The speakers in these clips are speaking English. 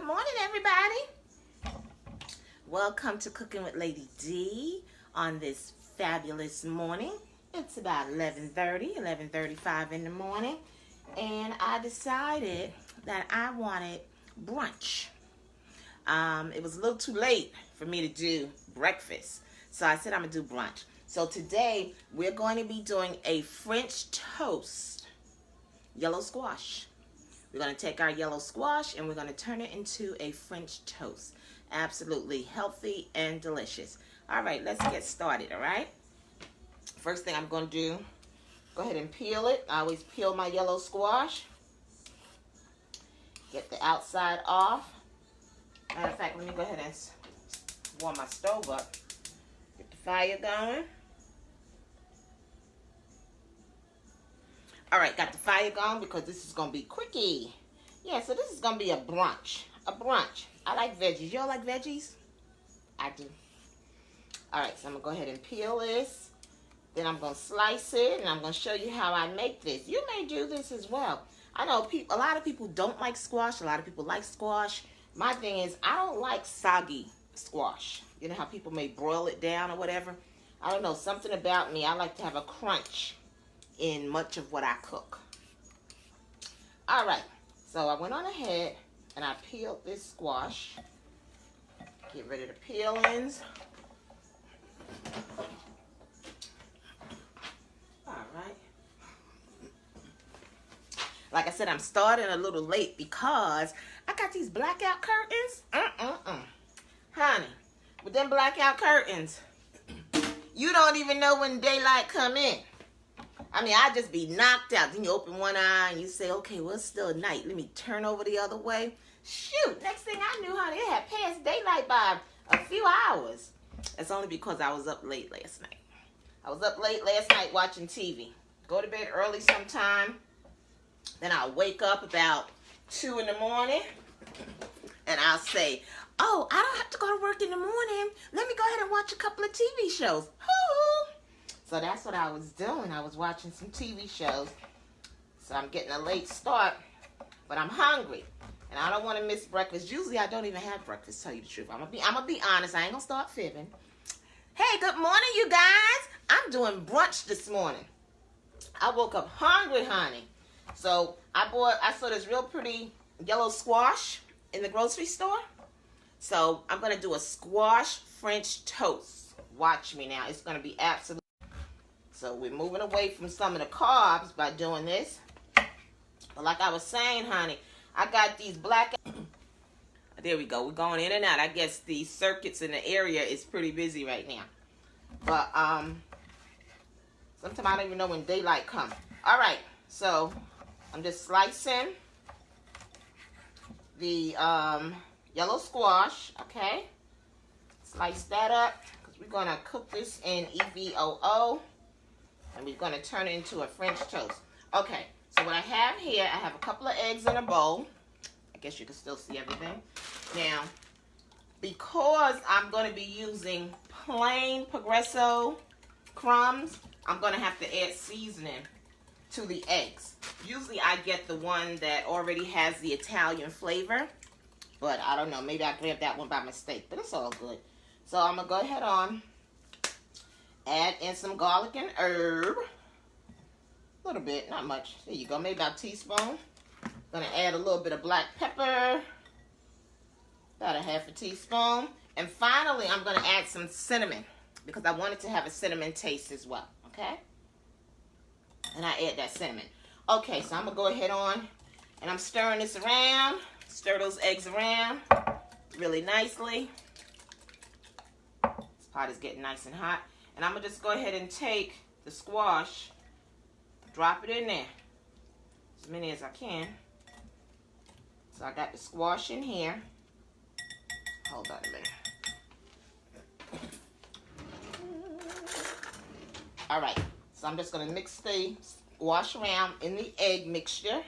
morning, everybody. Welcome to Cooking with Lady D on this fabulous morning. It's about 11:35 in the morning, and I decided that I wanted brunch. It was a little too late for me to do breakfast, so I said I'm going to do brunch. So today, we're going to be doing a French toast yellow squash. We're going to take our yellow squash and we're going to turn it into a French toast. Absolutely healthy and delicious. All right, let's get started, all right? First thing I'm going to do, go ahead and peel it. I always peel my yellow squash. Get the outside off. Matter of fact, let me go ahead and warm my stove up. Get the fire going. All right, got the fire going because this is going to be quickie. Yeah, so this is going to be a brunch. A brunch. I like veggies. Y'all like veggies? I do. All right, so I'm going to go ahead and peel this. Then I'm going to slice it, and I'm going to show you how I make this. You may do this as well. I know a lot of people don't like squash. A lot of people like squash. My thing is, I don't like soggy squash. You know how people may broil it down or whatever? I don't know. Something about me, I like to have a crunch in much of what I cook. All right, so I went on ahead and I peeled this squash. Get rid of the peelings. All right. Like I said, I'm starting a little late because I got these blackout curtains. Honey, with them blackout curtains, you don't even know when daylight come in. I mean, I just be knocked out. Then you open one eye and you say, okay, well, it's still night. Let me turn over the other way. Shoot, next thing I knew, honey, it had passed daylight by a few hours. It's only because I was up late last night. I was up late last night watching TV. Go to bed early sometime. Then I'll wake up about 2 in the morning. And I'll say, oh, I don't have to go to work in the morning. Let me go ahead and watch a couple of TV shows. Hoo-hoo. So that's what I was doing. I was watching some TV shows. So I'm getting a late start, but I'm hungry. And I don't want to miss breakfast. Usually I don't even have breakfast, to tell you the truth. I'm gonna be honest. I ain't gonna start fibbing. Hey, good morning, you guys. I'm doing brunch this morning. I woke up hungry, honey. So I saw this real pretty yellow squash in the grocery store. So I'm gonna do a squash French toast. Watch me now. It's gonna be absolutely. So we're moving away from some of the carbs by doing this. But like I was saying, honey, I got these black... There we go. We're going in and out. I guess the circuits in the area is pretty busy right now. But sometimes I don't even know when daylight comes. All right. So I'm just slicing the yellow squash. Okay. Slice that up because we're going to cook this in EVOO. And we're going to turn it into a French toast. Okay, so what I have here, I have a couple of eggs in a bowl. I guess you can still see everything. Now, because I'm going to be using plain Progresso crumbs, I'm going to have to add seasoning to the eggs. Usually I get the one that already has the Italian flavor. But I don't know, maybe I grabbed that one by mistake. But it's all good. So I'm going to go ahead on. Add in some garlic and herb. A little bit, not much. There you go, maybe about a teaspoon. Gonna add a little bit of black pepper. About a half a teaspoon. And finally, I'm gonna add some cinnamon because I want it to have a cinnamon taste as well, okay? And I add that cinnamon. Okay, so I'm gonna go ahead on and I'm stirring this around. Stir those eggs around really nicely. This pot is getting nice and hot. And I'm going to just go ahead and take the squash, drop it in there, as many as I can. So I got the squash in here. Hold on a minute. All right, so I'm just going to mix the squash around in the egg mixture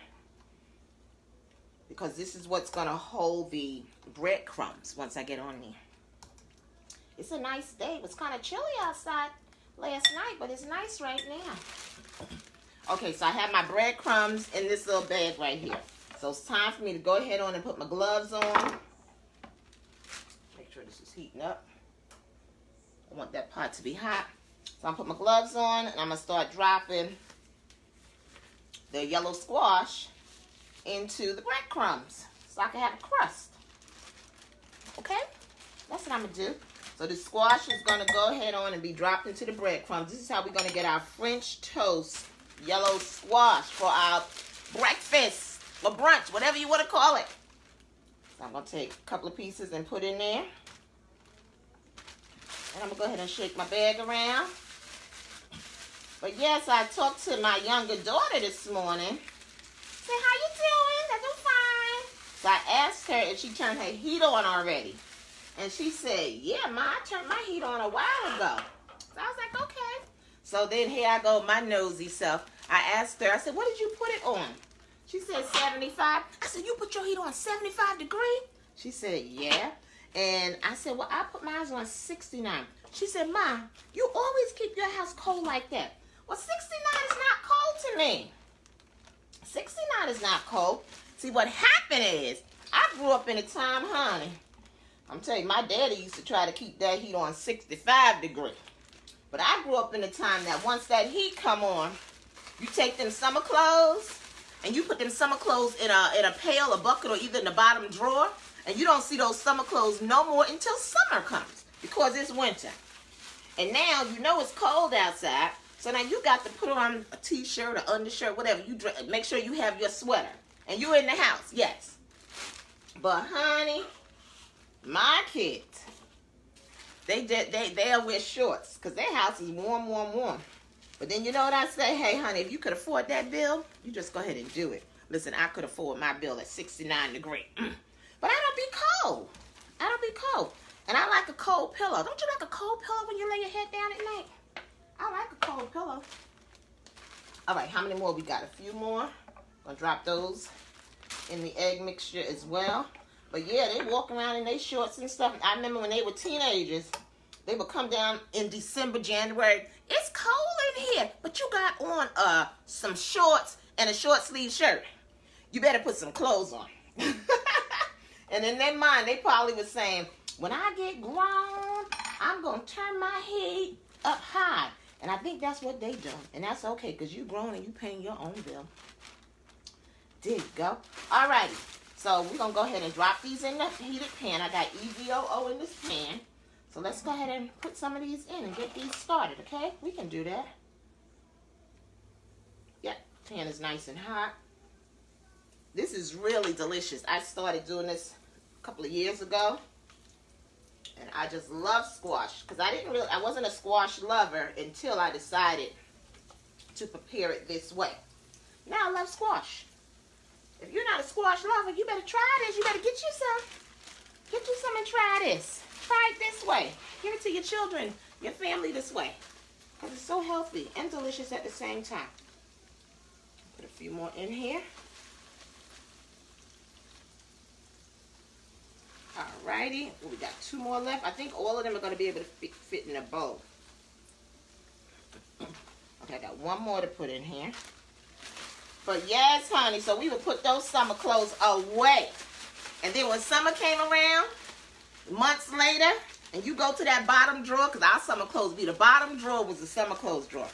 because this is what's going to hold the breadcrumbs once I get on there. It's a nice day. It was kind of chilly outside last night, but it's nice right now. Okay, so I have my breadcrumbs in this little bag right here. So it's time for me to go ahead on and put my gloves on. sure this is heating up. I want that pot to be hot. So I'm going to put my gloves on, and I'm going to start dropping the yellow squash into the breadcrumbs so I can have a crust. Okay? That's what I'm going to do. So the squash is going to go ahead on and be dropped into the breadcrumbs. This is how we're going to get our French toast yellow squash for our breakfast or brunch, whatever you want to call it. So I'm going to take a couple of pieces and put in there. And I'm going to go ahead and shake my bag around. But yes, I talked to my younger daughter this morning. Say, how you doing? I do fine. So I asked her if she turned her heat on already. And she said, yeah, Ma, I turned my heat on a while ago. So I was like, okay. So then here I go, my nosy self. I asked her, I said, what did you put it on? She said 75. I said, you put your heat on 75 degrees? She said, yeah. And I said, well, I put mine on 69. She said, Ma, you always keep your house cold like that. Well, 69 is not cold to me. 69 is not cold. See, what happened is, I grew up in a time, honey. I'm telling you, my daddy used to try to keep that heat on 65 degrees. But I grew up in a time that once that heat come on, you take them summer clothes, and you put them summer clothes in a pail, a bucket, or either in the bottom drawer, and you don't see those summer clothes no more until summer comes, because it's winter. And now you know it's cold outside, so now you got to put on a t-shirt or undershirt, whatever. You make sure you have your sweater. And you're in the house, yes. But honey, my kids, they'll wear shorts because their house is warm, warm, warm. But then you know what I say? Hey, honey, if you could afford that bill, you just go ahead and do it. Listen, I could afford my bill at 69 degrees. But I don't be cold. I don't be cold. And I like a cold pillow. Don't you like a cold pillow when you lay your head down at night? I like a cold pillow. All right, how many more we got? A few more. Gonna drop those in the egg mixture as well. But yeah, they walk around in their shorts and stuff. I remember when they were teenagers, they would come down in December, January. It's cold in here, but you got on some shorts and a short sleeve shirt. You better put some clothes on. And in their mind, they probably was saying, when I get grown, I'm going to turn my head up high. And I think that's what they do. And that's okay, because you grown and you paying your own bill. There you go. All righty. So we're going to go ahead and drop these in the heated pan. I got EVOO in this pan. So let's go ahead and put some of these in and get these started, okay? We can do that. Yep, pan is nice and hot. This is really delicious. I started doing this a couple of years ago. And I just love squash. Because I wasn't a squash lover until I decided to prepare it this way. Now I love squash. If you're not a squash lover, you better try this. You better get you some. Get you some and try this. Try it this way. Give it to your children, your family this way. Because it's so healthy and delicious at the same time. Put a few more in here. Alrighty. Well, we got 2 more left. I think all of them are going to be able to fit in a bowl. Okay, I got 1 more to put in here. But yes, honey, so we would put those summer clothes away. And then when summer came around, months later, and you go to that bottom drawer, because our summer clothes be the bottom drawer was the summer clothes drawer.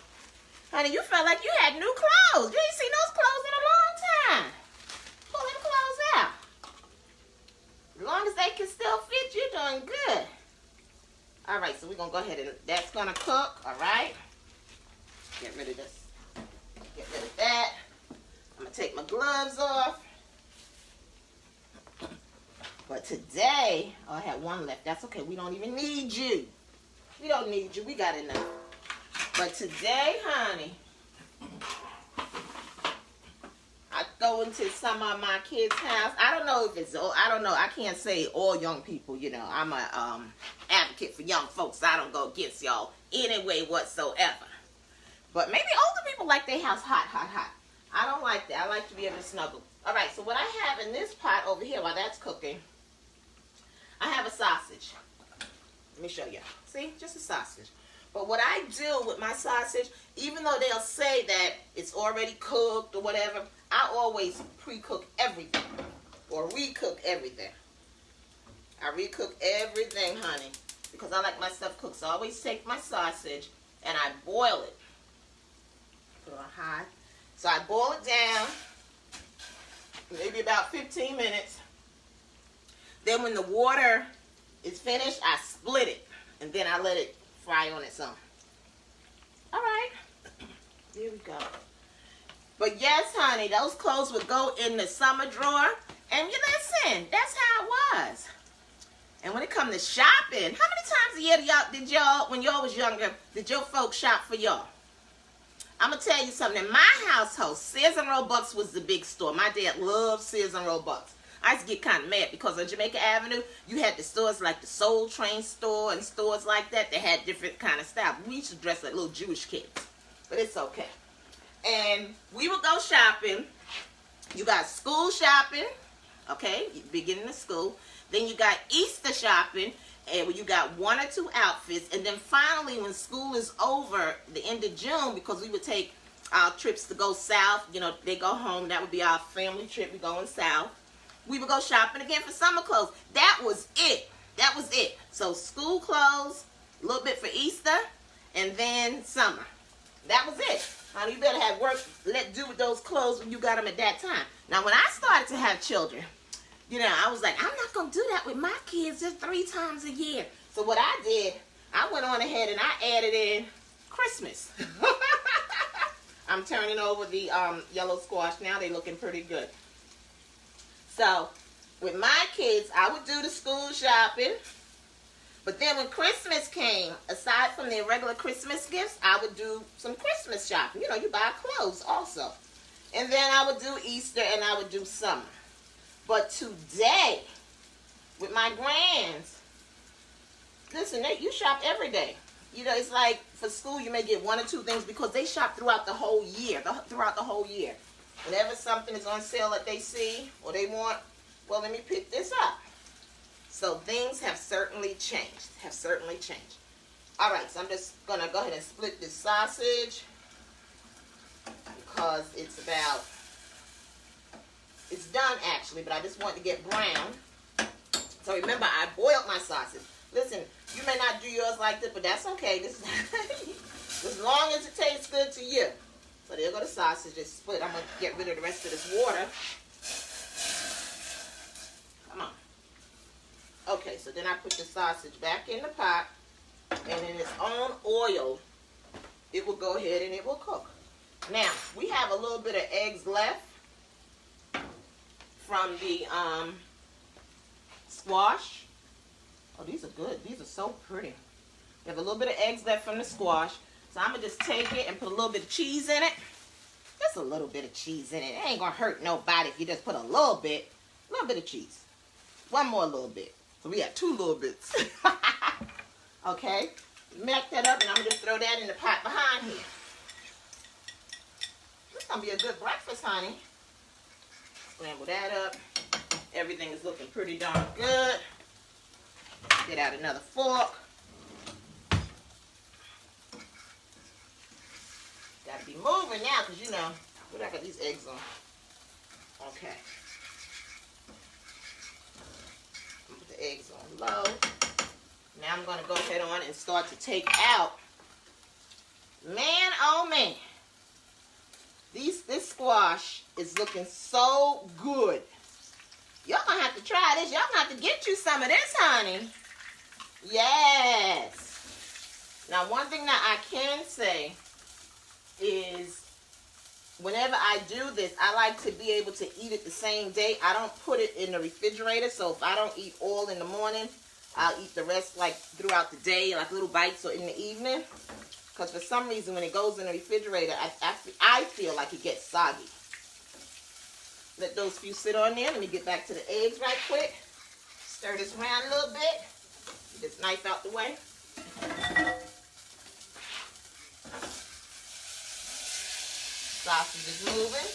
Honey, you felt like you had new clothes. You ain't seen those clothes in a long time. Pull them clothes out. As long as they can still fit, you're doing good. All right, so we're going to go ahead and that's going to cook, all right? Get rid of this. Get rid of that. I'm going to take my gloves off. But today, oh, I had 1 left. That's okay. We don't even need you. We don't need you. We got enough. But today, honey, I go into some of my kids' house. I don't know if it's, I don't know. I can't say all young people, you know. I'm a advocate for young folks. I don't go against y'all anyway whatsoever. But maybe older people like their house hot, hot, hot. I don't like that. I like to be able to snuggle. All right, so what I have in this pot over here while that's cooking, I have a sausage. Let me show you. See, just a sausage. But what I do with my sausage, even though they'll say that it's already cooked or whatever, I always pre-cook everything or re-cook everything. I recook everything, honey, because I like my stuff cooked. So I always take my sausage and I boil it. Put it on high. So I boil it down, maybe about 15 minutes. Then when the water is finished, I split it, and then I let it fry on its own. All right, here we go. But yes, honey, those clothes would go in the summer drawer. And you listen, that's how it was. And when it comes to shopping, how many times a year did y'all, when y'all was younger, did your folks shop for y'all? I'm going to tell you something. In my household, Sears and Roebuck was the big store. My dad loved Sears and Roebuck. I used to get kind of mad because on Jamaica Avenue, you had the stores like the Soul Train store and stores like that. They had different kind of style. We used to dress like little Jewish kids. But it's okay. And we would go shopping. You got school shopping, okay, beginning of school. Then you got Easter shopping, and you got 1 or 2 outfits. And then finally, when school is over, the end of June, because we would take our trips to go south. You know, they go home. That would be our family trip. We going south. We would go shopping again for summer clothes. That was it. That was it. So school clothes, a little bit for Easter, and then summer. That was it. Honey, you better have work let do with those clothes when you got them at that time. Now, when I started to have children, you know, I was like, I'm not going to do that with my kids just 3 times a year. So what I did, I went on ahead and I added in Christmas. I'm turning over the yellow squash now. They're looking pretty good. So, with my kids, I would do the school shopping. But then when Christmas came, aside from their regular Christmas gifts, I would do some Christmas shopping. You know, you buy clothes also. And then I would do Easter and I would do summer. But today, with my grands, listen, you shop every day. You know, it's like for school, you may get 1 or 2 things because they shop throughout the whole year. Throughout the whole year. Whenever something is on sale that they see or they want, well, let me pick this up. So things have certainly changed. All right, so I'm just going to go ahead and split this sausage because it's done actually, but I just want to get brown. So remember, I boiled my sausage. Listen, you may not do yours like this, but that's okay. This is as long as it tastes good to you. So there go the sausage, it's split. I'm going to get rid of the rest of this water. Come on. Okay, so then I put the sausage back in the pot, and in its own oil, it will go ahead and it will cook. Now, we have a little bit of eggs left from the squash. Oh, these are good. These are so pretty. We have a little bit of eggs left from the squash. So I'm going to just take it and put a little bit of cheese in it. Just a little bit of cheese in it. It ain't going to hurt nobody if you just put a little bit of cheese. 1 more little bit. So we got 2 little bits. Okay. Make that up and I'm going to just throw that in the pot behind here. This is going to be a good breakfast, honey. Scramble that up. Everything is looking pretty darn good. Get out another fork. Got to be moving now because, you know, what I got these eggs on. Okay. Put the eggs on low. Now I'm going to go ahead on and start to take out. Man, oh man. This squash is looking so good. Y'all going to have to try this. Y'all going to have to get you some of this, honey. Yes. Now, one thing that I can say is whenever I do this, I like to be able to eat it the same day. I don't put it in the refrigerator, so if I don't eat all in the morning, I'll eat the rest like throughout the day, like little bites or in the evening. Because for some reason, when it goes in the refrigerator, I feel like it gets soggy. Let those few sit on there. Let me get back to the eggs right quick. Stir this around a little bit. Get this knife out the way. Sausage is moving.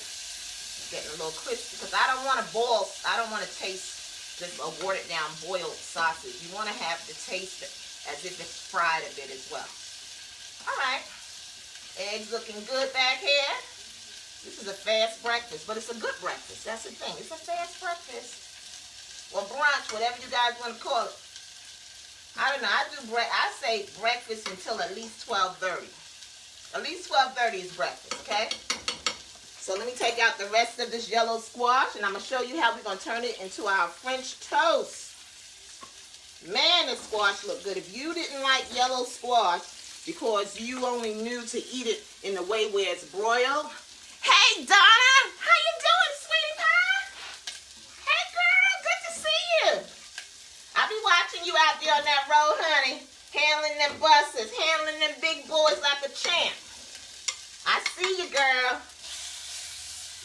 Getting a little crispy because I don't want to boil. I don't want to taste just a watered down boiled sausage. You want to have to taste it as if it's fried a bit as well. All right. Eggs looking good back here. This is a fast breakfast, but it's a good breakfast. That's the thing. It's a fast breakfast. or brunch, whatever you guys want to call it. I don't know. I say breakfast until at least 12:30. At least 12:30 is breakfast, okay? So let me take out the rest of this yellow squash, and I'm going to show you how we're going to turn it into our French toast. Man, this squash look good. If you didn't like yellow squash because you only knew to eat it in the way where it's broiled. Hey, Donna! How you doing, sweetie pie? Hey, girl. Good to see you. I'll be watching you out there on that road, honey. Handling them buses, handling them big boys like a champ. I see you, girl.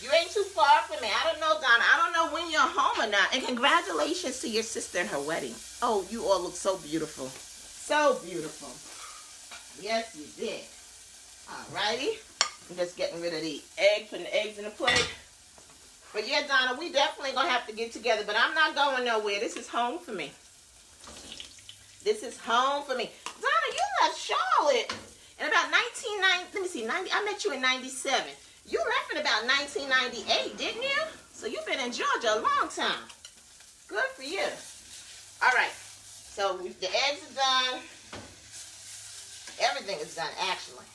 You ain't too far from me. I don't know, Donna. I don't know when you're home or not. And congratulations to your sister and her wedding. Oh, you all look so beautiful. So beautiful. Yes, you did. Alrighty. I'm just getting rid of the egg, putting the eggs in the plate. But yeah, Donna, we definitely going to have to get together. But I'm not going nowhere. This is home for me. This is home for me. Donna, you left Charlotte in about 1990. Let me see. I met you in 97. You left in about 1998, didn't you? So you've been in Georgia a long time. Good for you. All right. So the eggs are done. Everything is done, actually.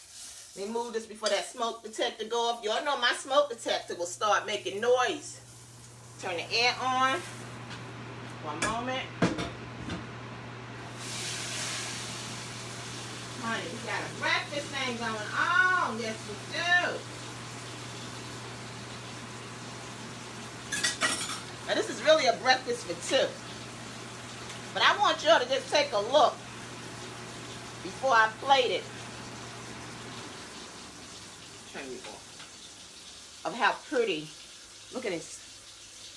Let me move this before that smoke detector go off. Y'all know my smoke detector will start making noise. Turn the air on. One moment. Honey, we got a breakfast thing going on. Yes, we do. Now, this is really a breakfast for two. But I want y'all to just take a look before I plate it. Turn it off. Of how pretty. Look at this.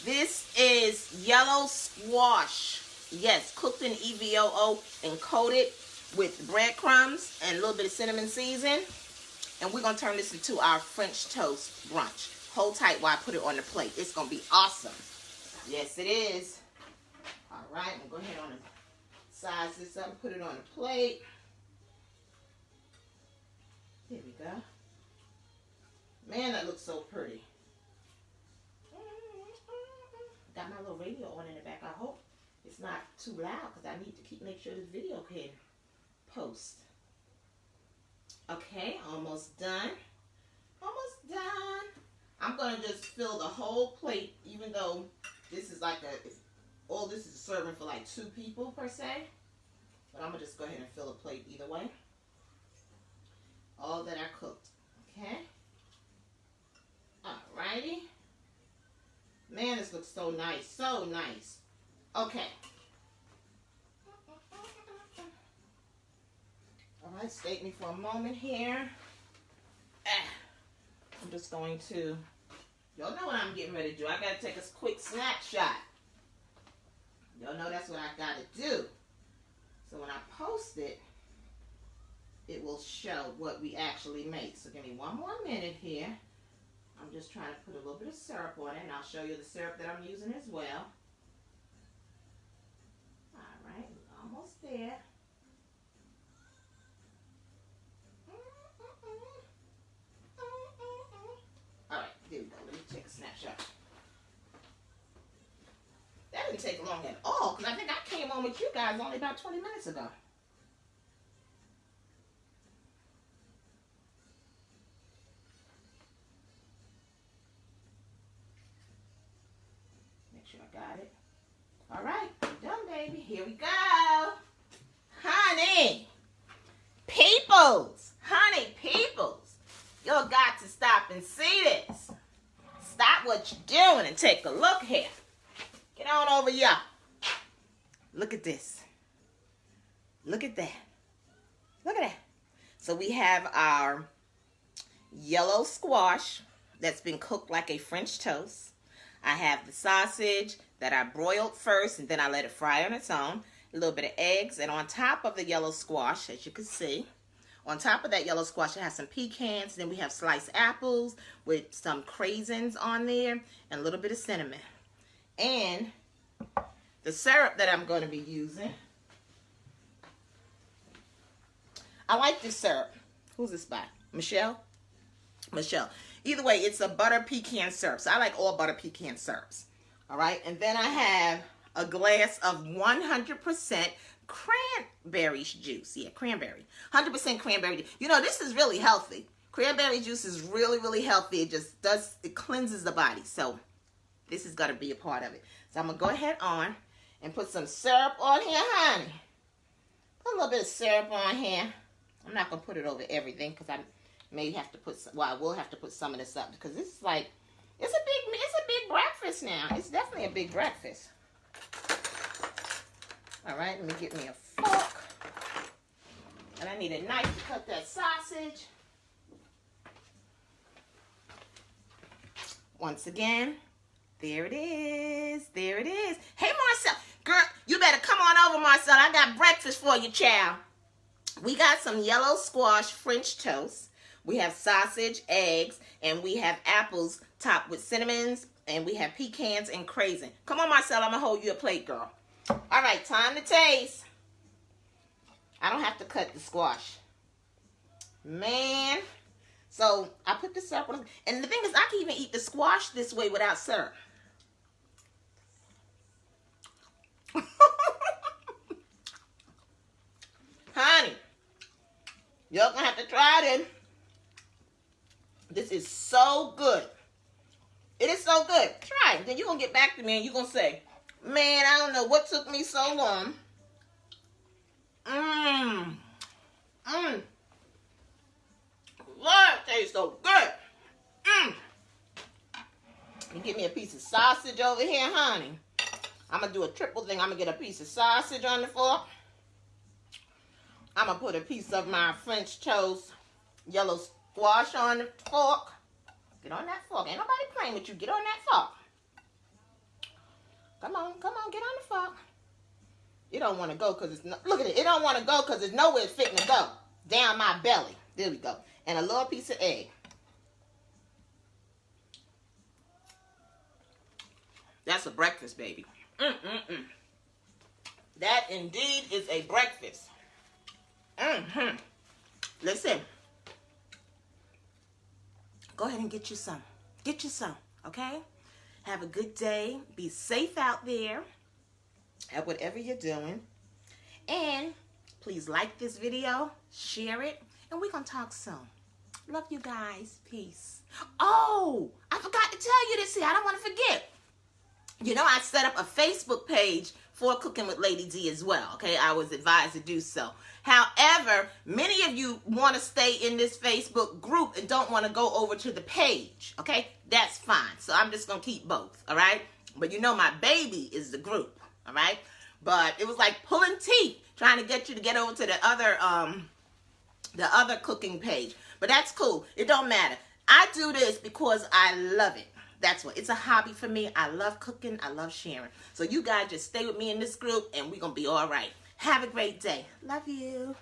This is yellow squash. Yes, cooked in EVOO and coated with breadcrumbs and a little bit of cinnamon season. And we're going to turn this into our French toast brunch. Hold tight while I put it on the plate. It's going to be awesome. Yes, it is. All right, I'm going to go ahead and size this up and put it on the plate. Here we go. Man, that looks so pretty. Got my little radio on in the back. I hope it's not too loud because I need to make sure this video can post. Okay, almost done. Almost done. I'm going to just fill the whole plate, even though this is like all this is serving for like 2 people per se. But I'm going to just go ahead and fill a plate either way. All that I cooked. Okay. Alrighty. Man, this looks so nice. So nice. Okay. Alright, stay me for a moment here. I'm just going to... Y'all know what I'm getting ready to do. I got to take a quick snapshot. Y'all know that's what I got to do. So when I post it, it will show what we actually make. So give me one more minute here. I'm just trying to put a little bit of syrup on it, and I'll show you the syrup that I'm using as well. All right, almost there. All right, there we go. Let me take a snapshot. That didn't take long at all, because I think I came on with you guys only about 20 minutes ago. Make sure I got it. All right, I'm done, baby. Here we go. Honey. Peoples. Honey, peoples. Y'all got to stop and see this. Stop what you're doing and take a look here. Get on over here. Look at this. Look at that. Look at that. So we have our yellow squash that's been cooked like a French toast. I have the sausage that I broiled first and then I let it fry on its own. A little bit of eggs, and on top of the yellow squash, as you can see, on top of that yellow squash, it has some pecans. Then we have sliced apples with some craisins on there and a little bit of cinnamon. And the syrup that I'm going to be using, I like this syrup. Who's this by? Michelle? Michelle. Either way, it's a butter pecan syrup. So I like all butter pecan syrups. All right. And then I have a glass of 100% cranberry juice. Yeah, cranberry. 100% cranberry juice. You know, this is really healthy. Cranberry juice is really, really healthy. It cleanses the body. So this is going to be a part of it. So I'm going to go ahead on and put some syrup on here, honey. Put a little bit of syrup on here. I'm not going to put it over everything because I may have to put some, well, I will have to put some of this up because this is like, it's a big breakfast now. It's definitely a big breakfast. All right, let me get me a fork. And I need a knife to cut that sausage. Once again, there it is. There it is. Hey, Marcel. Girl, you better come on over, Marcel. I got breakfast for you, child. We got some yellow squash French toast. We have sausage, eggs, and we have apples topped with cinnamons, and we have pecans and craisin. Come on, Marcel. I'm going to hold you a plate, girl. All right, time to taste. I don't have to cut the squash. Man. So, I put the syrup on. And the thing is, I can even eat the squash this way without syrup. Honey, you're going to have to try this. This is so good. It is so good. Try it. Then you're going to get back to me and you're going to say, man, I don't know what took me so long. Lord, it tastes so good. You get me a piece of sausage over here, honey. I'm going to do a triple thing. I'm going to get a piece of sausage on the fork. I'm going to put a piece of my French toast yellow squash on the fork. Get on that fork. Ain't nobody playing with you. Get on that fork. Come on, get on the fork. It don't want to go because it's look at it. It don't want to go because it's nowhere fitting to go. Down my belly. There we go. And a little piece of egg. That's a breakfast, baby. That indeed is a breakfast. Listen. Go ahead and get you some. Get you some, okay? Have a good day. Be safe out there at whatever you're doing. And please like this video, share it, and we're going to talk soon. Love you guys. Peace. Oh, I forgot to tell you this here. I don't want to forget. You know, I set up a Facebook page for Cooking with Lady D as well, okay? I was advised to do so. However, many of you want to stay in this Facebook group and don't want to go over to the page, okay? That's fine. So I'm just going to keep both, all right? But you know my baby is the group, all right? But it was like pulling teeth trying to get you to get over to the other cooking page. But that's cool. It don't matter. I do this because I love it. That's what. It's a hobby for me. I love cooking. I love sharing. So you guys just stay with me in this group and we're going to be all right. Have a great day. Love you.